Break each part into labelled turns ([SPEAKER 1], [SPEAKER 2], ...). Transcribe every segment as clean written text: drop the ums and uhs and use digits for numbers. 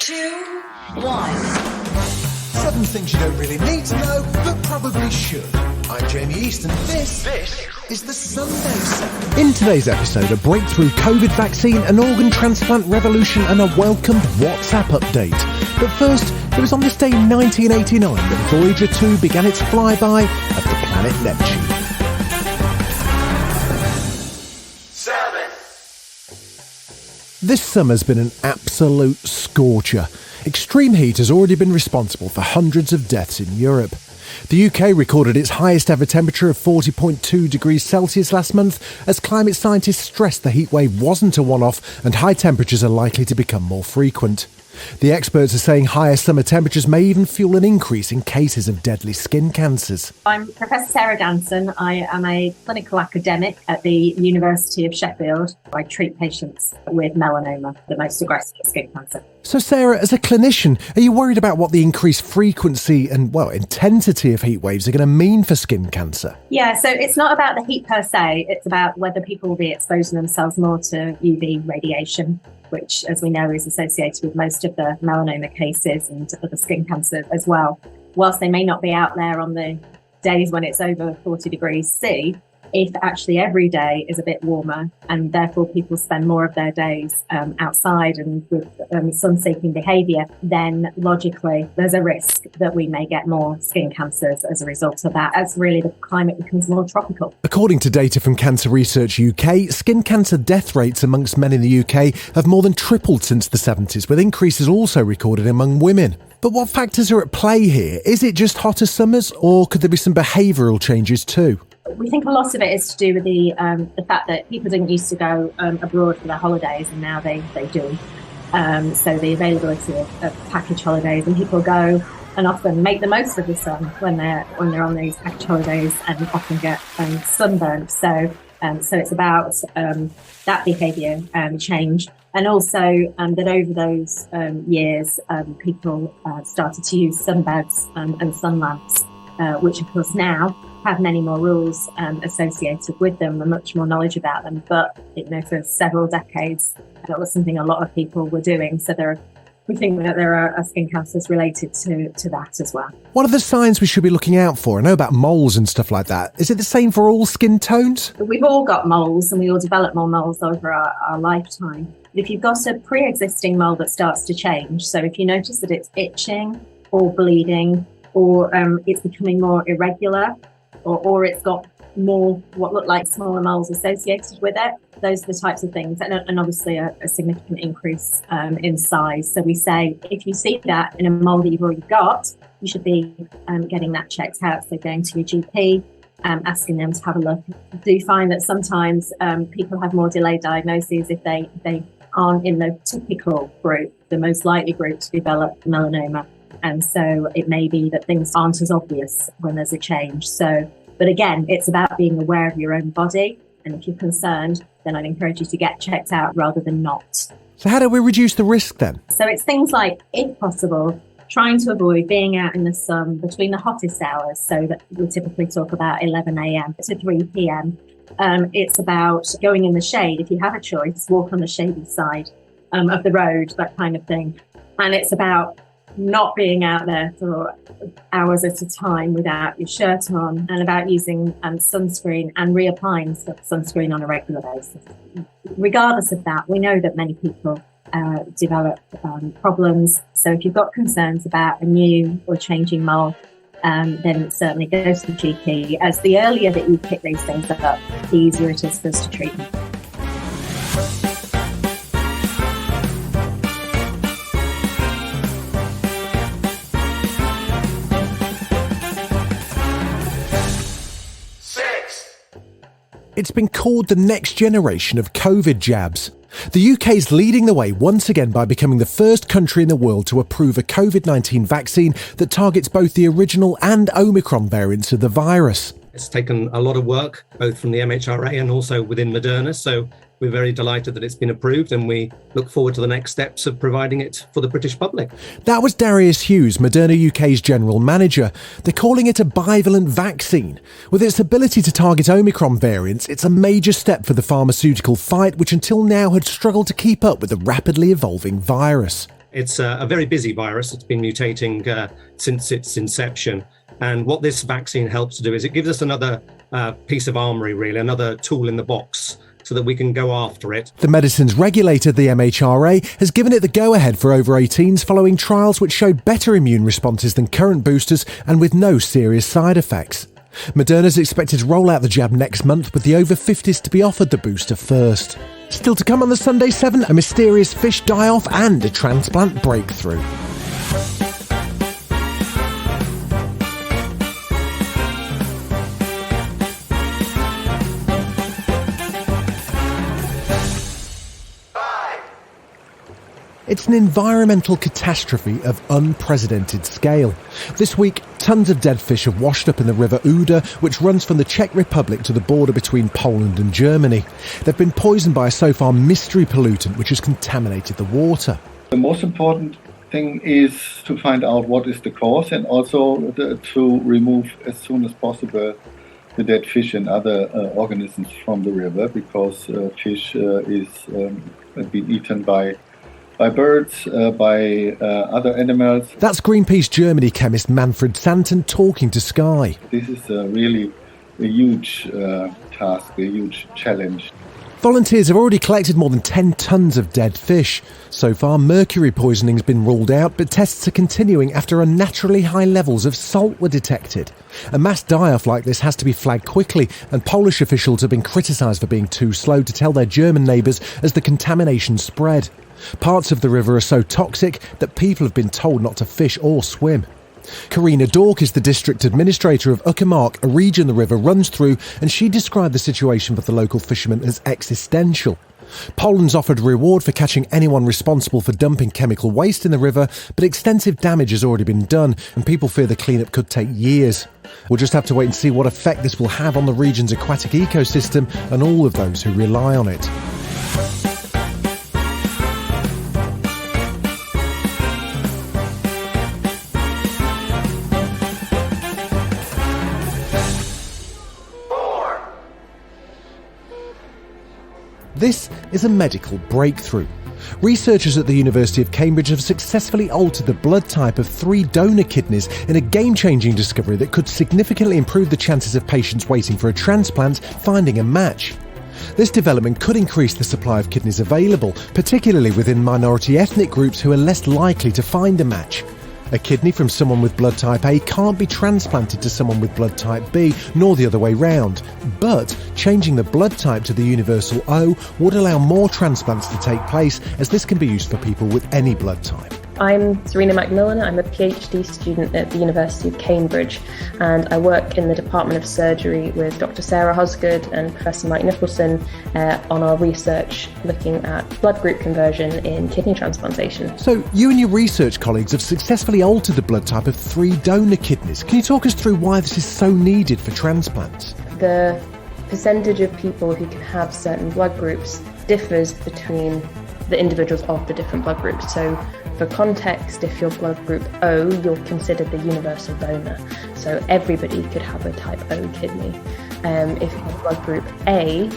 [SPEAKER 1] 2, 1.
[SPEAKER 2] 7 things you don't really need to know, but probably should. I'm Jamie East, and this is the Sunday Set. In today's episode, a breakthrough COVID vaccine, an organ transplant revolution, and a welcomed WhatsApp update. But first, it was on this day in 1989 that Voyager 2 began its flyby of the planet Neptune.
[SPEAKER 1] 7.
[SPEAKER 2] This summer's been an absolute scorcher. Extreme heat has already been responsible for hundreds of deaths in Europe. The UK recorded its highest ever temperature of 40.2 degrees Celsius last month as climate scientists stressed the heatwave wasn't a one-off and high temperatures are likely to become more frequent. The experts are saying higher summer temperatures may even fuel an increase in cases of deadly skin cancers.
[SPEAKER 3] I'm Professor Sarah Danson. I am a clinical academic at the University of Sheffield. I treat patients with melanoma, the most aggressive skin cancer.
[SPEAKER 2] So Sarah, as a clinician, are you worried about what the increased frequency and, intensity of heat waves are going to mean for skin cancer?
[SPEAKER 3] Yeah, so it's not about the heat per se. It's about whether people will be exposing themselves more to UV radiation, which, as we know, is associated with most of the melanoma cases and other skin cancer as well. Whilst they may not be out there on the days when it's over 40 degrees C, if actually every day is a bit warmer and therefore people spend more of their days outside and with sun-seeking behaviour, then logically there's a risk that we may get more skin cancers as a result of that, as really the climate becomes more tropical.
[SPEAKER 2] According to data from Cancer Research UK, skin cancer death rates amongst men in the UK have more than tripled since the 70s, with increases also recorded among women. But what factors are at play here? Is it just hotter summers, or could there be some behavioural changes too?
[SPEAKER 3] We think a lot of it is to do with the fact that people didn't used to go abroad for their holidays, and now they do. So the availability of package holidays, and people go and often make the most of the sun when they're on these package holidays, and often get sunburned. So it's about that behaviour change, and also that over those years, people started to use sunbeds and sun lamps, which of course now have many more rules associated with them and much more knowledge about them. But for several decades, that was something a lot of people were doing. So we think that there are skin cancers related to that as well.
[SPEAKER 2] What are the signs we should be looking out for? I know about moles and stuff like that. Is it the same for all skin tones?
[SPEAKER 3] We've all got moles, and we all develop more moles over our lifetime. If you've got a pre-existing mole that starts to change, so if you notice that it's itching or bleeding, or it's becoming more irregular, or it's got more what look like smaller moles associated with it, those are the types of things, and obviously a significant increase in size. So we say if you see that in a mole that you've already got, you should be getting that checked out. So going to your GP, asking them to have a look. I do find that sometimes people have more delayed diagnoses if they aren't in the typical group, the most likely group to develop melanoma. And so it may be that things aren't as obvious when there's a change. But again, it's about being aware of your own body. And if you're concerned, then I'd encourage you to get checked out rather than not.
[SPEAKER 2] So how do we reduce the risk then?
[SPEAKER 3] So it's things like, if possible, trying to avoid being out in the sun between the hottest hours. So that we typically talk about 11 a.m. to 3 p.m. It's about going in the shade. If you have a choice, walk on the shady side of the road, that kind of thing. And it's about not being out there for hours at a time without your shirt on, and about using sunscreen and reapplying sunscreen on a regular basis. Regardless of that, we know that many people develop problems. So if you've got concerns about a new or changing mole, then certainly go to the GP, as the earlier that you pick these things up, the easier it is for us to treat them.
[SPEAKER 2] It's been called the next generation of COVID jabs. The UK is leading the way once again by becoming the first country in the world to approve a COVID-19 vaccine that targets both the original and Omicron variants of the virus.
[SPEAKER 4] It's taken a lot of work, both from the MHRA and also within Moderna. So we're very delighted that it's been approved, and we look forward to the next steps of providing it for the British public.
[SPEAKER 2] That was Darius Hughes, Moderna UK's general manager. They're calling it a bivalent vaccine. With its ability to target Omicron variants, it's a major step for the pharmaceutical fight, which until now had struggled to keep up with the rapidly evolving virus.
[SPEAKER 4] It's a very busy virus. It's been mutating since its inception. And what this vaccine helps to do is it gives us another piece of armory, really, another tool in the box so that we can go after it.
[SPEAKER 2] The medicines regulator, the MHRA, has given it the go-ahead for over 18s following trials which showed better immune responses than current boosters and with no serious side effects. Moderna's expected to roll out the jab next month, with the over 50s to be offered the booster first. Still to come on the Sunday 7, a mysterious fish die-off and a transplant breakthrough. It's an environmental catastrophe of unprecedented scale. This week, tons of dead fish have washed up in the river Uda, which runs from the Czech Republic to the border between Poland and Germany. They've been poisoned by a so far mystery pollutant which has contaminated the water.
[SPEAKER 5] The most important thing is to find out what is the cause, and also to remove as soon as possible the dead fish and other organisms from the river, because fish is been eaten by birds, by other animals.
[SPEAKER 2] That's Greenpeace Germany chemist Manfred Santon talking to Sky.
[SPEAKER 5] This is really a huge task, a huge challenge.
[SPEAKER 2] Volunteers have already collected more than 10 tonnes of dead fish. So far, mercury poisoning has been ruled out, but tests are continuing after unnaturally high levels of salt were detected. A mass die-off like this has to be flagged quickly, and Polish officials have been criticised for being too slow to tell their German neighbours as the contamination spread. Parts of the river are so toxic that people have been told not to fish or swim. Karina Dork is the district administrator of Uckermark, a region the river runs through, and she described the situation for the local fishermen as existential. Poland's offered a reward for catching anyone responsible for dumping chemical waste in the river, but extensive damage has already been done, and people fear the cleanup could take years. We'll just have to wait and see what effect this will have on the region's aquatic ecosystem and all of those who rely on it. This is a medical breakthrough. Researchers at the University of Cambridge have successfully altered the blood type of 3 donor kidneys in a game-changing discovery that could significantly improve the chances of patients waiting for a transplant finding a match. This development could increase the supply of kidneys available, particularly within minority ethnic groups who are less likely to find a match. A kidney from someone with blood type A can't be transplanted to someone with blood type B, nor the other way round. But changing the blood type to the universal O would allow more transplants to take place, as this can be used for people with any blood type.
[SPEAKER 6] I'm Serena Macmillan. I'm a PhD student at the University of Cambridge, and I work in the Department of Surgery with Dr. Sarah Hosgood and Professor Mike Nicholson on our research looking at blood group conversion in kidney transplantation.
[SPEAKER 2] So you and your research colleagues have successfully altered the blood type of 3 donor kidneys. Can you talk us through why this is so needed for transplants?
[SPEAKER 6] The percentage of people who can have certain blood groups differs between the individuals of the different blood groups. So for context, if you're blood group O, you're considered the universal donor. So everybody could have a type O kidney. If you're blood group A,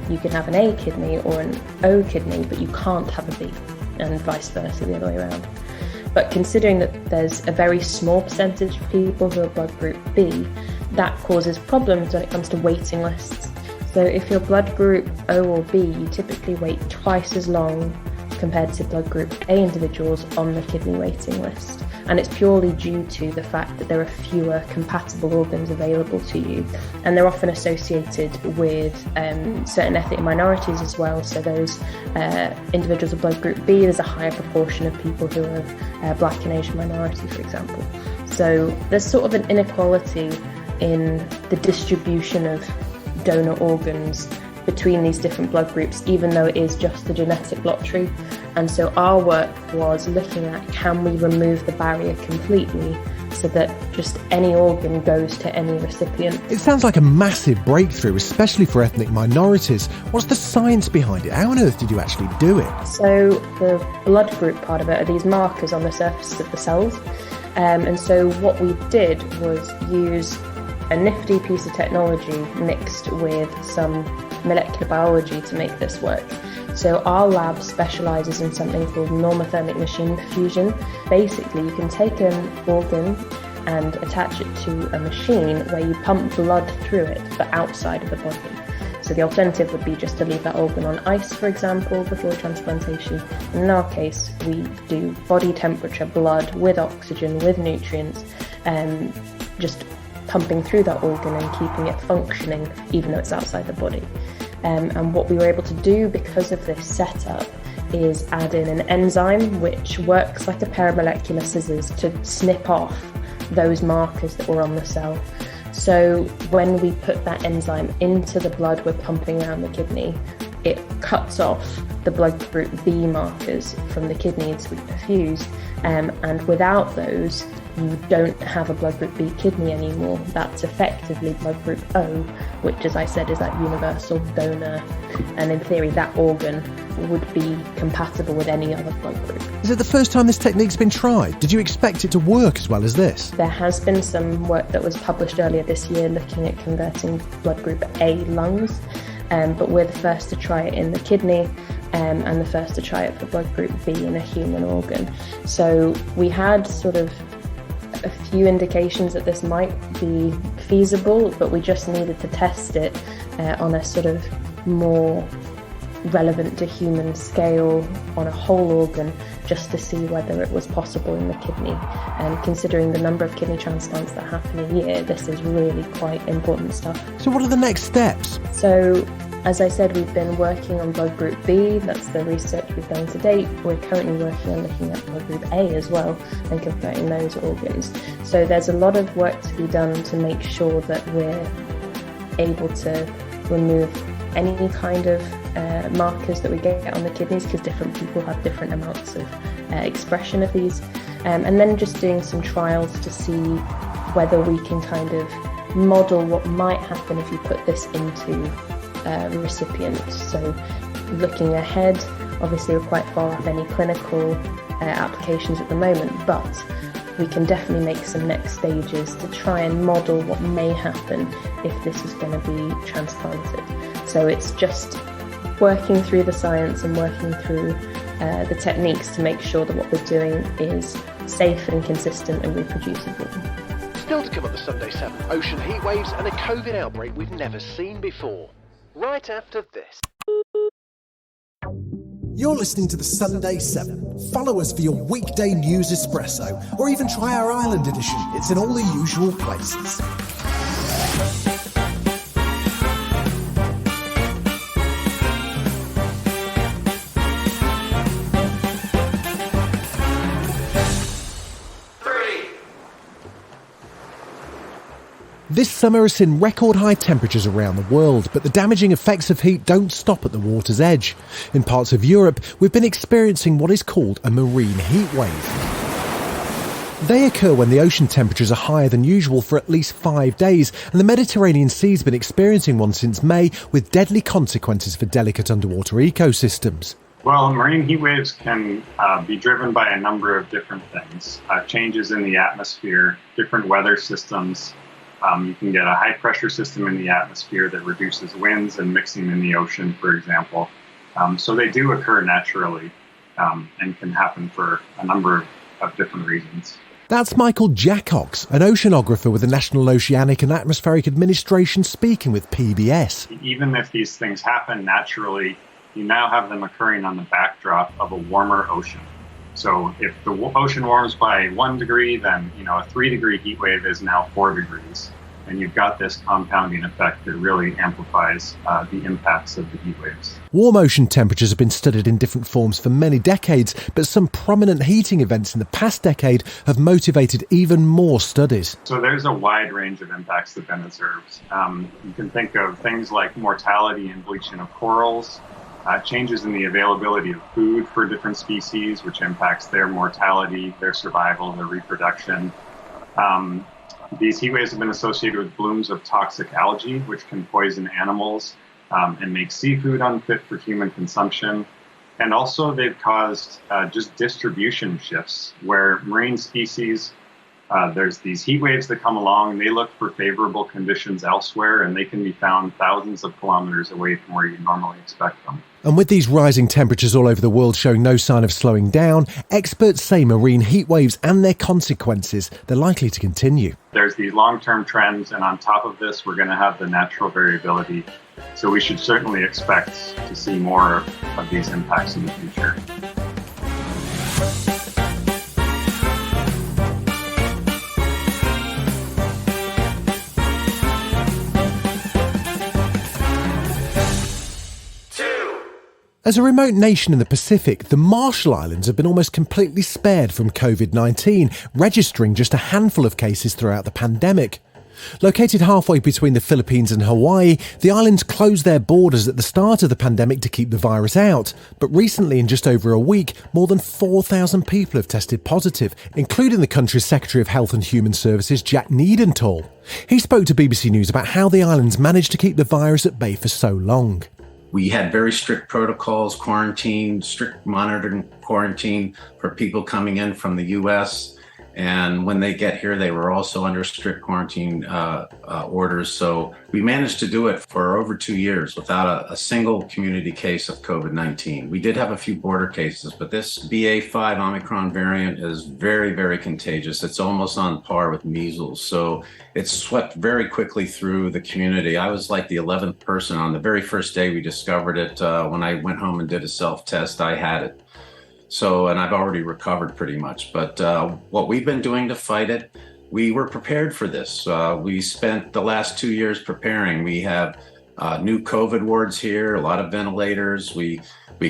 [SPEAKER 6] you can have an A kidney or an O kidney, but you can't have a B, and vice versa, the other way around. But considering that there's a very small percentage of people who are blood group B, that causes problems when it comes to waiting lists. So if you're blood group O or B, you typically wait twice as long compared to blood group A individuals on the kidney waiting list. And it's purely due to the fact that there are fewer compatible organs available to you. And they're often associated with certain ethnic minorities as well. So those individuals of blood group B, there's a higher proportion of people who are Black and Asian minority, for example. So there's sort of an inequality in the distribution of donor organs between these different blood groups, even though it is just a genetic lottery. And so our work was looking at, can we remove the barrier completely so that just any organ goes to any recipient?
[SPEAKER 2] It sounds like a massive breakthrough, especially for ethnic minorities. What's the science behind it? How on earth did you actually do it?
[SPEAKER 6] So the blood group part of it are these markers on the surface of the cells. And so what we did was use a nifty piece of technology mixed with some molecular biology to make this work. So our lab specialises in something called normothermic machine perfusion. Basically, you can take an organ and attach it to a machine where you pump blood through it, but outside of the body. So the alternative would be just to leave that organ on ice, for example, before transplantation. In our case, we do body temperature blood with oxygen, with nutrients, just pumping through that organ and keeping it functioning, even though it's outside the body. And what we were able to do because of this setup is add in an enzyme which works like a pair of molecular scissors to snip off those markers that were on the cell. So when we put that enzyme into the blood we're pumping around the kidney, it cuts off the blood group B markers from the kidneys we perfused, and without those, you don't have a blood group B kidney anymore. That's effectively blood group O, which, as I said, is that universal donor, and in theory that organ would be compatible with any other blood group.
[SPEAKER 2] Is it the first time this technique's been tried? Did you expect it to work as well as this?
[SPEAKER 6] There has been some work that was published earlier this year looking at converting blood group A lungs, but we're the first to try it in the kidney, and the first to try it for blood group B in a human organ. So we had sort of a few indications that this might be feasible, but we just needed to test it on a sort of more relevant to human scale on a whole organ, just to see whether it was possible in the kidney. And considering the number of kidney transplants that happen a year, this is really quite important stuff.
[SPEAKER 2] So what are the next steps?
[SPEAKER 6] So, as I said, we've been working on blood group B. That's the research we've done to date. We're currently working on looking at blood group A as well and converting those organs. So there's a lot of work to be done to make sure that we're able to remove any kind of markers that we get on the kidneys, because different people have different amounts of expression of these. And then just doing some trials to see whether we can kind of model what might happen if you put this into recipients. So looking ahead, obviously we're quite far off any clinical applications at the moment, but we can definitely make some next stages to try and model what may happen if this is going to be transplanted. So it's just working through the science and working through the techniques to make sure that what we're doing is safe and consistent and reproducible.
[SPEAKER 7] Still to come on the Sunday 7, ocean heat waves and a COVID outbreak we've never seen before. Right after this.
[SPEAKER 2] You're listening to the Sunday 7. Follow us for your weekday news espresso, or even try our Ireland edition. It's in all the usual places. This summer has seen record high temperatures around the world, but the damaging effects of heat don't stop at the water's edge. In parts of Europe, we've been experiencing what is called a marine heat wave. They occur when the ocean temperatures are higher than usual for at least 5 days, and the Mediterranean Sea's been experiencing one since May, with deadly consequences for delicate underwater ecosystems.
[SPEAKER 8] Well, marine heat waves can be driven by a number of different things. Changes in the atmosphere, different weather systems. You can get a high pressure system in the atmosphere that reduces winds and mixing in the ocean, for example. So they do occur naturally and can happen for a number of different reasons.
[SPEAKER 2] That's Michael Jackox, an oceanographer with the National Oceanic and Atmospheric Administration, speaking with PBS.
[SPEAKER 8] Even if these things happen naturally, you now have them occurring on the backdrop of a warmer ocean. So if the ocean warms by 1 degree, then a 3-degree heat wave is now 4 degrees. And you've got this compounding effect that really amplifies the impacts of the heat waves.
[SPEAKER 2] Warm ocean temperatures have been studied in different forms for many decades, but some prominent heating events in the past decade have motivated even more studies.
[SPEAKER 8] So there's a wide range of impacts that have been observed. You can think of things like mortality and bleaching of corals, changes in the availability of food for different species, which impacts their mortality, their survival, their reproduction. These heat waves have been associated with blooms of toxic algae, which can poison animals and make seafood unfit for human consumption. And also they've caused just distribution shifts where marine species There's these heat waves that come along, and they look for favorable conditions elsewhere, and they can be found thousands of kilometers away from where you normally expect them.
[SPEAKER 2] And with these rising temperatures all over the world showing no sign of slowing down, experts say marine heat waves and their consequences, they're likely to continue.
[SPEAKER 8] There's these long-term trends, and on top of this, we're going to have the natural variability. So we should certainly expect to see more of these impacts in the future.
[SPEAKER 2] As a remote nation in the Pacific, the Marshall Islands have been almost completely spared from COVID-19, registering just a handful of cases throughout the pandemic. Located halfway between the Philippines and Hawaii, the islands closed their borders at the start of the pandemic to keep the virus out. But recently, in just over a week, more than 4,000 people have tested positive, including the country's Secretary of Health and Human Services, Jack Niedenthal. He spoke to BBC News about how the islands managed to keep the virus at bay for so long.
[SPEAKER 9] We had very strict protocols, quarantine, strict monitoring quarantine for people coming in from the U.S. And when they get here, they were also under strict quarantine orders. So we managed to do it for over 2 years without a single community case of COVID-19. We did have a few border cases, but this BA.5 Omicron variant is very, very contagious. It's almost on par with measles. So it swept very quickly through the community. I was like the 11th person on the very first day we discovered it. When I went home and did a self-test, I had it. So, and I've already recovered pretty much. But what we've been doing to fight it, we were prepared for this. We spent the last 2 years preparing. We have new COVID wards here, a lot of ventilators. We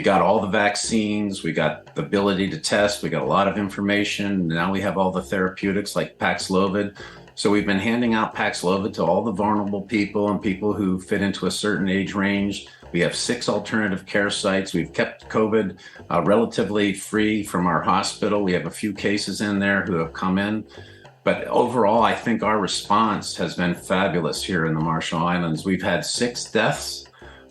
[SPEAKER 9] got all the vaccines. We got the ability to test. We got a lot of information. Now we have all the therapeutics like Paxlovid. So we've been handing out Paxlovid to all the vulnerable people and people who fit into a certain age range. We have 6 alternative care sites. We've kept COVID relatively free from our hospital. We have a few cases in there who have come in. But overall, I think our response has been fabulous here in the Marshall Islands. We've had 6 deaths,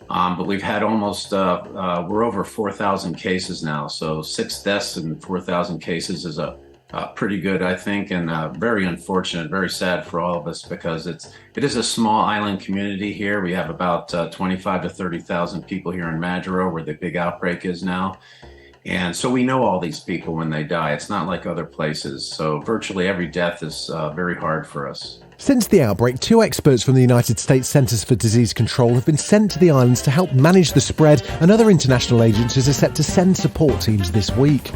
[SPEAKER 9] but we've had almost, we're over 4,000 cases now. So 6 deaths and 4,000 cases is a pretty good, I think, and very unfortunate, very sad for all of us because it is a small island community here. We have about 25 to 30,000 people here in Majuro, where the big outbreak is now. And so we know all these people when they die. It's not like other places. So virtually every death is very hard for us.
[SPEAKER 2] Since the outbreak, 2 experts from the United States Centers for Disease Control have been sent to the islands to help manage the spread, and other international agencies are set to send support teams this week.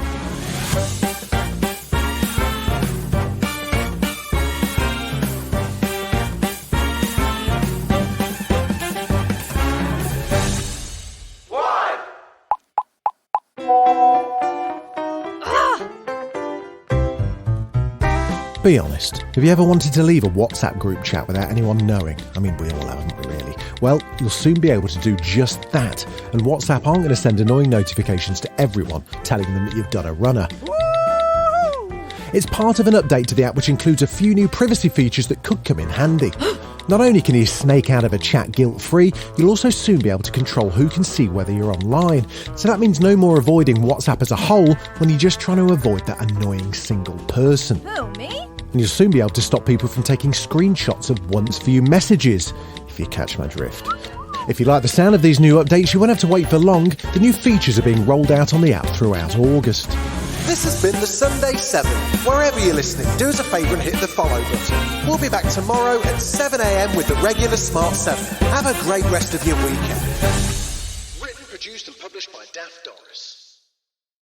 [SPEAKER 2] Be honest, have you ever wanted to leave a WhatsApp group chat without anyone knowing? I mean, we all have, haven't we, really? Well, you'll soon be able to do just that. And WhatsApp aren't going to send annoying notifications to everyone telling them that you've done a runner. It's part of an update to the app which includes a few new privacy features that could come in handy. Not only can you snake out of a chat guilt-free, you'll also soon be able to control who can see whether you're online. So that means no more avoiding WhatsApp as a whole when you're just trying to avoid that annoying single person.
[SPEAKER 10] Who, me?
[SPEAKER 2] And you'll soon be able to stop people from taking screenshots of once-viewed messages, if you catch my drift. If you like the sound of these new updates, you won't have to wait for long. The new features are being rolled out on the app throughout August.
[SPEAKER 11] This has been the Sunday 7. Wherever you're listening, do us a favour and hit the follow button. We'll be back tomorrow at 7 a.m. with the regular Smart 7. Have a great rest of your weekend.
[SPEAKER 7] Written, produced and published by Daft Doris.